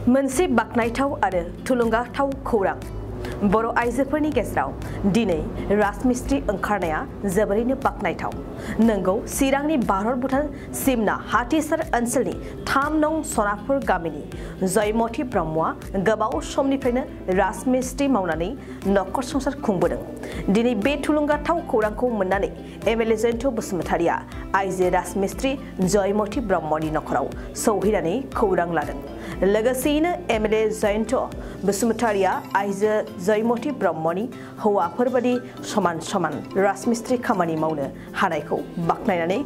मोनसे बाखनायथाव आरो थुलुंगाथाव खौरां बर' आइजोफोरनि गेजेराव दिनै राजमिस्ट्रि ओंखारनाया जोबोरैनो बाखनायथाव। नंगौ, चिरांनि भारत भुटान सिमना हाथिसार ओनसोलनि 3 नं सनापुर गामिनि जयमती ब्रह्मआ गोबाव समनिफ्रायनो राजमिस्ट्रि मावनानै नखर संसार खुंबोदों। दिनै बे थुलुंगाथाव खौरांखौ मोननानै एमएलए जयन्त बसुमतारिया आइजो राजमिस्ट्रि जयमती ब्रह्मनि नखराव सौहैनानै खौरां लादों। लोगोसेयैनो एमएलए जयन्त बसुमतारिया आइजो जयमती ब्रह्मनि हौवाफोरबादि समान समान राजमिस्ट्रि खामानि मावनो हानायखौ बाख्नायनानै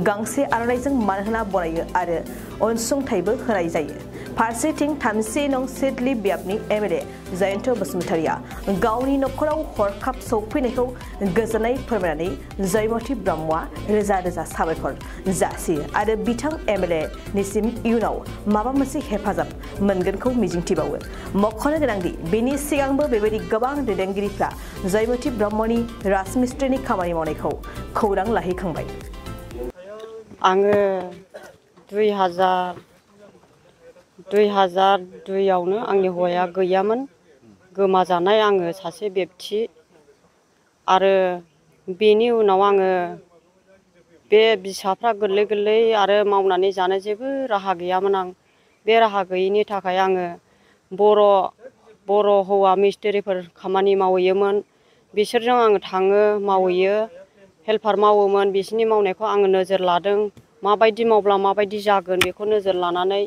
गांसे आर'नाइजों मान होना बरायो आरो अनसुंथाइबो होनाय जायो। फारसेथिं 3 नं सिडली बियाबनि एमएलए जयन्त बसुमतारिया गावनि नखराव हरखाब सौफैनायखौ गोजोननाय फोरमायनानै जयमती ब्रह्मआ रोजा रोजा साबायखर जासियो आरो बिथां एमएलए निसिम इयुनाव माबा मोनसे हेफाजाब मोनगोनखौ मिजिंथिबावो। मख'नो गोनांदि बेनि सिगांबो बेबायदि गोबां दैदेनगिरिफ्रा जयमती ब्रह्मनि राजमिस्ट्रिनि खामानि मावनायखौ खौरां लाहैखांबाय। आङो 2002आवनो आंनि हौवाया गैयामोन, गोमाजानाय आङो सासे बेक्ति आरो बेनि उनाव आङो बे फिसाफ्रा गोरलै गोरलै आरो मावनानै जानो जेबो राहा गैयामोन। आं बे राहा गैयैनि थाखाय आङो बर' हौवा मिस्ट्रिफोर खामानि मावहैयोमोन, बिसोरजों आङो थाङो मावहैयो, हेल्पार मावोमोन। बिसोरनि मावनायखौ आङो नोजोर लादों, माबायदि मावब्ला माबायदि जागोन बेखौ नोजोर लानानै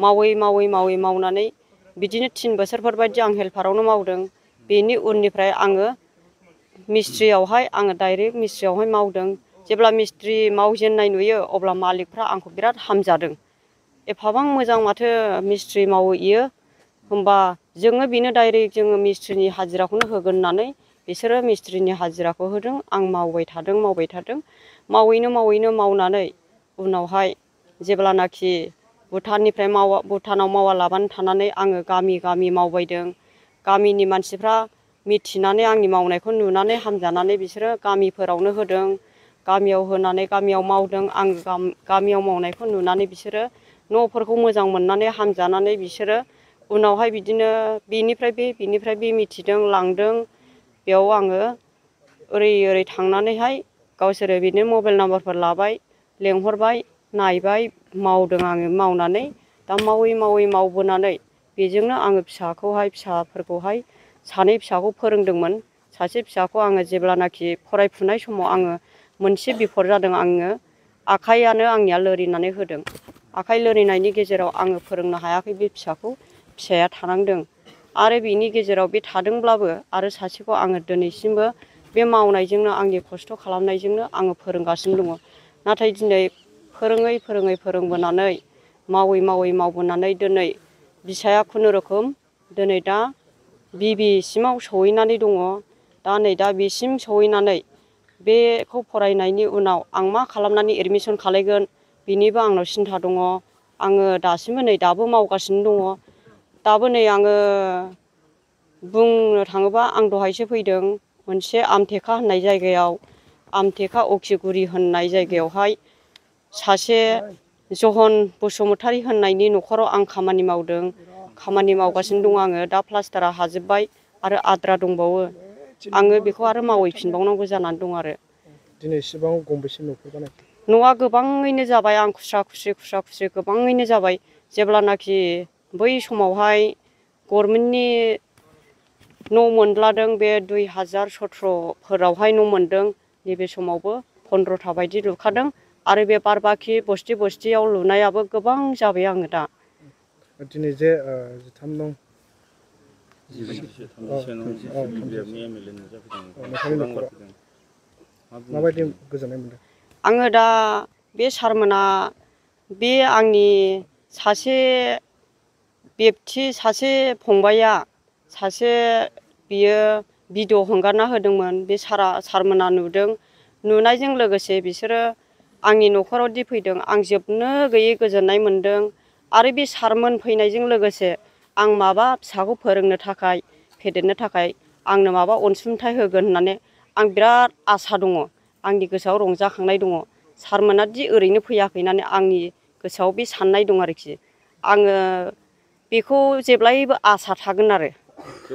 मावनानै बिदिनो 3 बोसोरफोरबायदि आं हेल्पारावनो मावदों। बेनि उननिफ्राय आङो मिस्ट्रियावहाय डाइरेक्ट मिस्ट्रियावहाय मावदों। जेब्ला मिस्ट्रि मावजेननाय नुयो अब्ला मालिकफ्रा आंखौ बिराद हामजादों। एफाबां मोजां माथो मिस्ट्रि मावहैयो होमबा जोङो बेनो डाइरेक्ट जोङो मिस्ट्रिनि हाजिराखौनो होगोन होननानै बिसोरो मिस्ट्रिनि हाजिराखौ होदों। आं मावबाय थादों। मावैनो मावनानै उनावहाय जेब्लानाखि भुटानाव मावालाबानो थानानै आङो गामि मावबायदों। गामिनि मानसिफ्रा मिथिनानै आंनि मावनायखौ नुनानै हामजानानै बिसोरो गामिफोरावनो होदों। गामियाव होनानै गामियाव मावदों। आं गामियाव मावनायखौ नुनानै बिसोरो न'फोरखौ मोजां मोननानै हामजानानै बिसोरो उनावहाय बिदिनो बेनिफ्राय बे मिथिदों लांदों। बेयाव आङो ओरै थांनानैहाय गावसोरो बिदिनो मबाइल नाम्बारफोर लाबाय, लेंहरबाय, नायबाय, मावदों। आङो मावनानै दा मावै मावबोनानै बेजोंनो आङो फिसाफोरखौहाय 2 फिसाखौ फोरोंदोंमोन। सासे फिसाखौ आङो जेब्लानाखि फरायफुनाय समाव आङो मोनसे बिफद जादों, आङो आखाइयानो आंनिया लोरिनानै होदों। आखाइ लोरिनायनि गेजेराव आङो फोरोंनो हायाखै बे फिसाया थानांदों। आरो बेनि गेजेराव बे थादोंब्लाबो आरो सासेखौ आङो दिनैसिमबो बे मावनायजोंनो आंनि खस्थ' खालामनायजोंनो आङो फोरोंगासिनो दङ। नाथाय दिनै फोरोङै फोरोंबोनानै मावै मावबोनानै दिनै बिसाया खुनुरुखुम दिनै दा बिबिसिमाव सहैनानै दङ। दा बिसिम सहैनानै बेखौ फरायनायनि उनाव आं मा खालामनानै एडमिसन खालायगोन बेनिबो आंनाव सिन्था दङ। आङो दाबो मावगासिनो दङ। दाबो नै आङो बुंनो थाङोबा आं दहायसो फैदों मोनसे आमथेखा होननाय जायगायाव, आमथेखा अखिगुरि होननाय जायगायावहाय सासे जहन बसुमतारी होननायनि न'खराव आं खामानि मावदों। खामानि मावगासिनो दं आङो। दा प्लास्टारा हाजोब्बाय आरो आद्रा दंबावो। आङो बेखौ आरो मावहैफिनबावनांगौ जानानै दं आरो। दिनैसिबां गंबेसे न'खर बानायखो? न'आ गोबाङैनो जाबाय। आं खुस्रा खुस्रि गोबाङैनो जाबाय। जेब्लानाखि बै समावहाय गभर्नमेन्टनि न' मोनलादों, बे 2017फोरावहाय न' मोनदों। नैबे समावबो 15था बायदि लुखादों आरो बे बारबाखि बस्तियाव लुनायाबो गोबां जाबाय आङो दा। दिनै जे 3 नं माबायदि गोजोननाय मोनदों? आङो दा बे सारमोना बे आंनि सासे बेक्ति सासे फंबाया बियो भिडिअ हगारना होदोंमोन। बे सारमोना नुदों। नुनायजों लोगोसे बिसोरो आंनि न'खरावदि फैदों, आं जोबनो गैयै गोजोननाय मोनदों। आरो बे सारमोन फैनायजों लोगोसे आं माबा फिसाखौ फोरोंनो थाखाय फेदेरनो थाखाय आंनो माबा अनसुंथाइ होगोन होननानै आं बिराद आसा दङ। आंनि गोसोआव रंजाखांनाय दङ। सारमोनादि ओरैनो फैयाखै होननानै आंनि गोसोआव बे साननाय दं आरोखि। आङो बेखौ जेब्लायबो आसा थागोन आरो।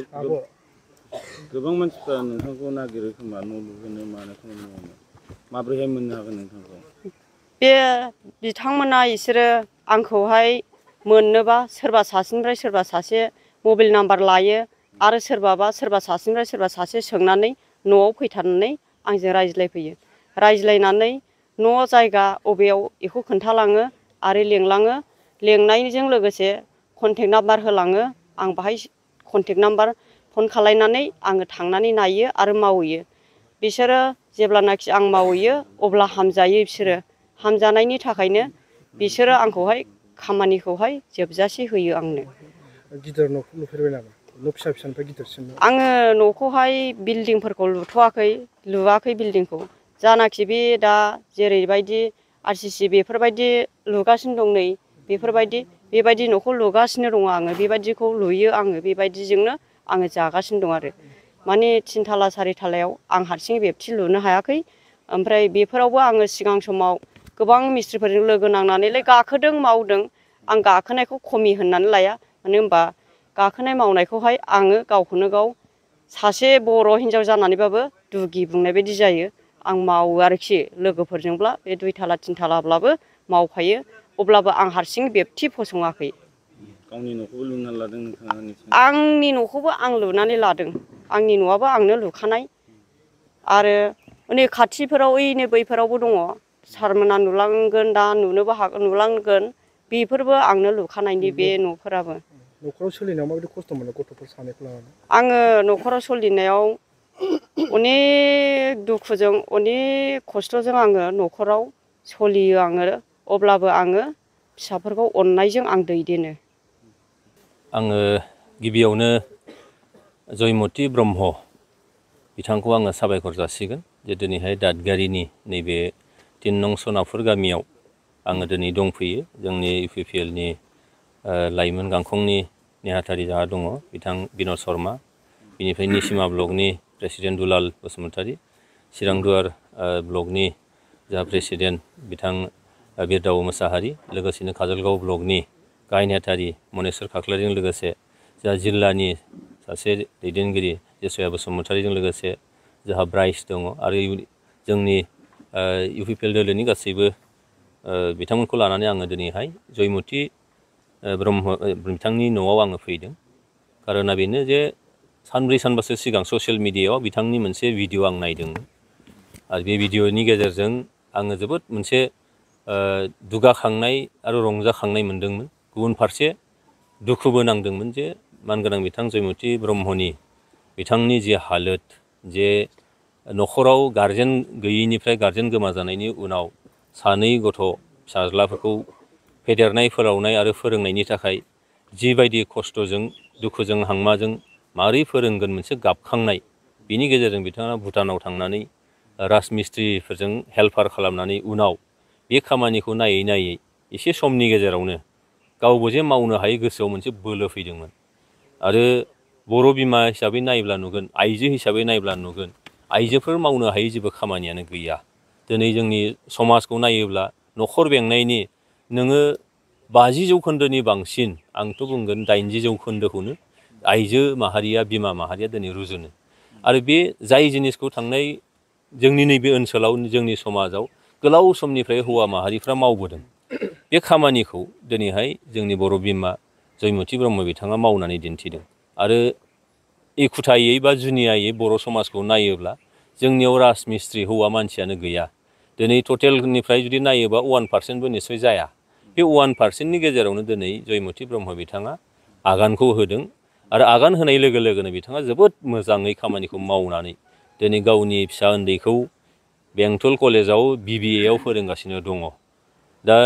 आब' गोबां मानसिफ्रा नोंथांखौ नागिरो खोमा न' लुहोनो मानो खामानि मावनो माब्रैहाय मोननो हागोन नोंथांखौ? बे बिथांमोना इसोरो आंखौहाय मोननोबा सोरबा सासेनिफ्राय सोरबा सासे मबाइल नाम्बार लायो आरो सोरबा सासेनिफ्राय सोरबा सासे सोंनानै न'आव फैथारनानै आंजों रायज्लायफैयो। रायज्लायनानै न' जायगा अबेयाव बेखौ खोन्थालाङो आरो लेंलाङो। लेंनायजों लोगोसे कन्टेक्ट नाम्बार होलाङो। आं बाहाय कन्टेक्ट नाम्बार फन खालायनानै आङो थांनानै नायो आरो मावहैयो। बिसोरो जेब्लानाखि आं मावहैयो अब्ला हामजायो बिसोरो। हामजानायनि थाखायनो बिसोरो आंखौहाय खामानिखौहाय जोबजासे होयो आंनो। गिदिर न'खौ लुफेरबाय नामा? न' फिसा फिसानिफ्राय गिदिरसिम? आङो न'खौहाय बिल्डिंफोरखौ लुवाखै बिल्डिंखौ। जानाखि बे दा जेरैबायदि RCC बेफोरबायदि लुगासिनो दं नै बेबायदि न'खौ लुगासिनो दङ आङो। बेबायदिखौ लुयो आङो। बेबायदिजोंनो आङो जागासिनो दं आरो। माने 3 थाला 4 थालायाव आं हारसिङै बेबथि लुनो हायाखै। ओमफ्राय बेफोरावबो आङो सिगां समाव गोबां मिस्थ्रिफोरजों लोगो नांनानैलाय गाखोदों मावदों। आं गाखोनायखौ खमि होननानै लाया। मानो होनबा गाखोनाय मावनायखौहाय आङो गावखौनो गाव सासे बर' हिन्जाव जानानैबाबो दुगि बुंनाय बायदि जायो। आं मावो आरोखि लोगोफोरजोंब्ला बे 2 थाला 3 थालाब्लाबो मावफायो। अब्लाबो आं हारसिं बेबथि फसङाखै। गावनि न'खौबो लुना लादों नोंथाङा? आंनि न'खौबो आं लुनानै लादों। आंनि न'आबो आंनो लुखानाय। आरो नै खाथिफोराव ओइनो बैफोरावबो दङ। सारमोना नुलांगोन दा नुनोबो हागोन नुलांगोन। बेफोरबो आंनो लुखानायनि बे न'फोराबो। न'खराव सोलिनायाव माबायदि खस्थ' मोनो गथ'फोर सानैखौ लानानै? आङो न'खराव सोलिनायाव अनेक दुखुजों अनेक खस्थ'जों आङो न'खराव सोलियो आङो। अब्लाबो आङो फिसाफोरखौ अननायजों आं दैदेनो। आङो गिबियावनो जयमति ब्रह्म बिथांखौ आङो साबायखर जासिगोन जे दिनैहाय दादगारिनि नैबे 3 नं सनापुर गामियाव आङो दिनै दंफैयो। जोंनि UPPLनि लाइमोन गांखंनि नेहाथारि जाहा दङ बिथां बिन'द शर्मा, बिनिफ्राय निसिमा ब्लकनि प्रेसिडेन्ट दुलाल बसुमतारी, चिरांदुवार ब्लकनि जा प्रेसिडेन्ट बिथां बिरदाव मोसाहारि, लोगोसेनो काजलगाव ब्लकनि गाहाय नेहाथारि मनेस्वर खाख्लारिजों लोगोसे जा जिल्लानि सासे दैदेनगिरि जेसया बसुमतारीजों लोगोसे जोंहा ब्राइस दङ आरो जोंनि UPPL दोलोनि गासैबो बिथांमोनखौ लानानै आङो दिनैहाय जयमति ब्रह्म बिथांनि न'आव आङो फैदों। खारना बेनो जे सानब्रै सानबासो सिगां ससियेल मिडियायाव बिथांनि मोनसे भिडिअ आं नायदोंमोन आरो बे भिडिअनि गेजेरजों आङो जोबोद मोनसे दुगाखांनाय आरो रंजाखांनाय मोनदोंमोन। गुबुन फारसे दुखुबो नांदोंमोन जे मानगोनां बिथां जयमति ब्रह्मनि बिथांनि जे हालोद, जे न'खराव गारजेन गैयैनिफ्राय गारजेन गोमाजानायनि उनाव 2 गथ' फिसाज्लाफोरखौ फेदेरनाय फोलावनाय आरो फोरोंनायनि थाखाय जिबायदि खस्थ'जों दुखुजों हांमाजों मारै फोरोंगोन मोनसे गाबखांनाय, बिनि गेजेरजों बिथाङा भुटानाव थांनानै राजमिस्ट्रिफोरजों हेल्पार खालामनानै उनाव बे खामानिखौ नायै नायै एसे समनि गेजेरावनो गावबो जे मावनो हायै गोसोआव मोनसे बोलो फैदोंमोन। आरो बर' बिमा हिसाबै नायब्ला नुगोन, आइजो हिसाबै नायब्ला नुगोन, आइजोफोर मावनो हायै जेबो खामानियानो गैया। दिनै जोंनि समाजखौ नायोब्ला न'खर बेंनायनि नोङो 50% बांसिन, आंथ' बुंगोन 80% आइजो माहारिया बिमा माहारिया दिनै रुजुनो। आरो बे जाय जिनिसखौ थांनाय जोंनि नैबे ओनसोलाव जोंनि समाजाव गोलाव समनिफ्राय हौवा माहारिफ्रा मावबोदों, बे खामानिखौ दिनैहाय जोंनि बर' बिमा जयमति ब्रह्म बिथाङा मावनानै दिन्थिदों। आरो एखुथायै बा जुनियायै बर' समाजखौ नायोब्ला जोंनियाव राजमिस्ट्रि हौवा मानसियानो गैया। दिनै टटेलनिफ्राय जुदि नायोबा 1% निस्सय जाया। बे 1%नि गेजेरावनो दिनै जयमति ब्रह्म बिथाङा आगानखौ होदों आरो आगान होनाय लोगो लोगोनो बिथाङा जोबोद मोजाङै खामानिखौ मावनानै दिनै गावनि फिसा उन्दैखौ बेंटल कलेजाव BBA आव फोरोंगासिनो दङ। दा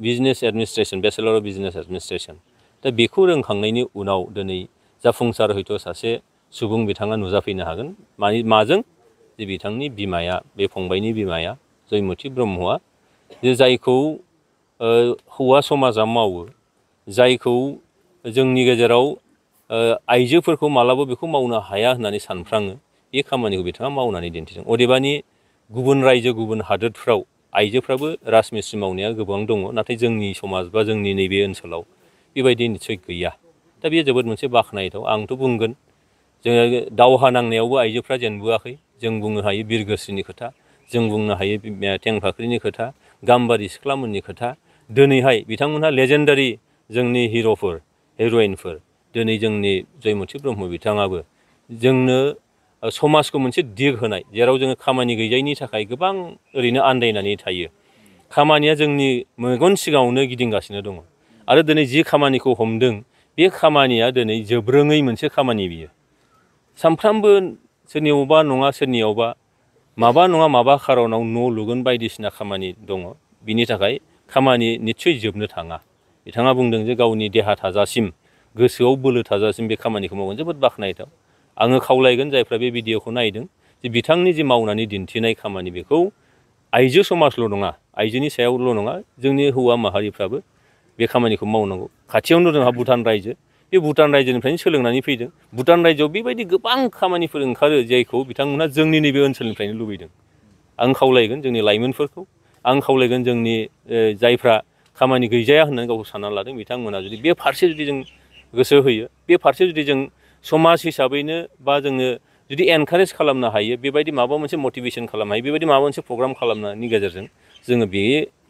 business administration, bachelor of business administration. दा बेखौ रोंखांनायनि उनाव दिनै जाफुंसार हयथ' सासे सुबुं बिथाङा नुजाफैनो हागोन। माजों? जे बिथांनि बिमाया, बे फंबायनि बिमाया जयमति ब्रह्मआ जे जायखौ हौवा समाजा मावो, जायखौ जोंनि गेजेराव आइजोफोरखौ मालाबा बेखौ मावनो हाया होननानै सानफ्राङो, बे खामानिखौ बिथाङा मावनानै दिन्थिदों। अदेबानि गुबुन रायजो गुबुन हादोरफ्राव आइजोफ्राबो राजमिस्ट्रि मावनाया गोबां दङ, नाथाय जोंनि समाज बा जोंनि नैबे ओनसोलाव बेबायदि निस्सय गैया। दा बेयो जोबोद मोनसे बाख्नायथाव। आंथ' बुंगोन जोङो दावहा नांनायावबो आइजोफ्रा जेनबोआखै। जों बुंनो हायो बिरगोस्रिनि खोथा, जों बुंनो हायो थेंफाख्रिनि खोथा, गाम्बारि सिख्लामोननि खोथा। दिनैहाय बिथांमोनहा लेजेन्डारि जोंनि हिर'फोर, हिर'इनफोर। दिनै जोंनि जयमती ब्रह्म बिथाङाबो जोंनो समाजखौ मोनसे दिग होनाय, जेराव जोङो खामानि गैजायैनि थाखाय गोबां ओरैनो आन्दायनानै थायो। खामानिया जोंनि मेगन सिगाङावनो गिदिंगासिनो दङ आरो दिनै जि खामानिखौ हमदों बे खामानिया दिनै जोबरोङै मोनसे खामानि बियो। सानफ्रामबो सोरनियावबा नङा सोरनियावबा माबा नङा माबा खार'नाव न' लुगोन बायदिसिना खामानि दङ। बिनि थाखाय खामानि निस्सय जोबनो थाङा। बिथाङा बुंदों जे गावनि देहा थाजासिम, गोसोआव बोलो थाजासिम बे खामानिखौ मावगोन। जोबोद बाख्नायथाव। आङो खावलायगोन जायफ्रा बे भिडिअखौ नायदों जे बिथांनि जि मावनानै दिन्थिनाय खामानि बेखौ आइजो समाजल' नङा, आइजोनि सायावल' नङा, जोंनि हौवा माहारिफ्राबो बे खामानिखौ मावनांगौ। खाथियावनो जोंहा भुटान रायजो, बे भुटान रायजोनिफ्रायनो सोलोंनानै फैदों। भुटान रायजोआव बेबायदि गोबां खामानिफोर ओंखारो जायखौ बिथांमोना जोंनि नैबे ओनसोलनिफ्रायनो लुबैदों। आं खावलायगोन जोंनि लाइमोनफोरखौ, आं खावलायगोन जोंनि जायफ्रा खामानि गैजाया होननानै गावखौ सानना लादों बिथांमोना जुदि बे फारसे जुदि जों गोसो होयो, बे फारसे जुदि जों समाज हिसाबैनो बा जोङो जुदि एनकारेज खालामनो हायो, बेबायदि माबा मोनसे मटिभेसन खालामनो हायो, बेबायदि माबा मोनसे प्रग्राम खालामनायनि गेजेरजों जोङो बे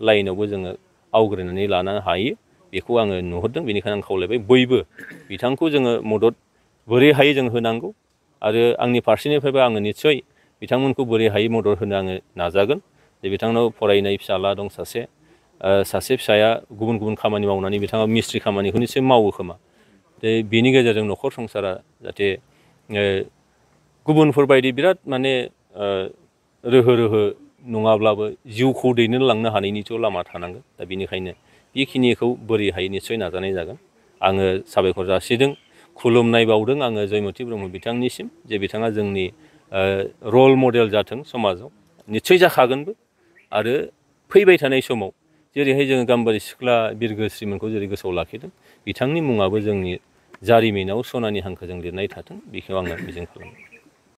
लाइनावबो जोङो आवग्रिनानै लानो हायो। बेखौ आङो नुहुरदों। बेनिखायनो आं खावलायबाय बयबो बिथांखौ जोङो मदद बोरै हायो जों होनांगौ आरो आंनि फारसेनिफ्रायबो आङो निस्सय बिथांमोनखौ बोरै हायो मदद होनो आङो नाजागोन। जे बिथांनाव फरायनाय फिसाला दं सासे फिसाया गुबुन गुबुन खामानि मावनानै बिथाङा मिस्ट्रि खामानिखौ निस्सय मावो खोमा। बेनि गेजेरजों न'खर संसारा जाहाथे गुबुनफोरबायदि बिराद माने रोहो रोहो नङाब्लाबो जिउखौ दैदेनलांनो हानायनिथ' लामा थानांगोन। दा बेनिखायनो बेखिनिखौ बोरै हायो निस्सय नाजानाय जागोन। आङो साबायखर जासिदों, खुलुमनाय बावदों आङो जयमती ब्रह्म बिथांनिसिम जे बिथाङा जोंनि रल मडेल जाथों समाजाव। निस्सय जाखागोनबो आरो फैबाय थानाय समाव जेरैहाय जोङो गाम्बारि सिख्ला बिरगोस्रिमोनखौ जेरै गोसोआव लाखिदों, बिथांनि मुङाबो जोंनि जारिमिनाव सनानि हांखोजों लिरनाय थाथों, बेखौ आङो मिजिं खालामो।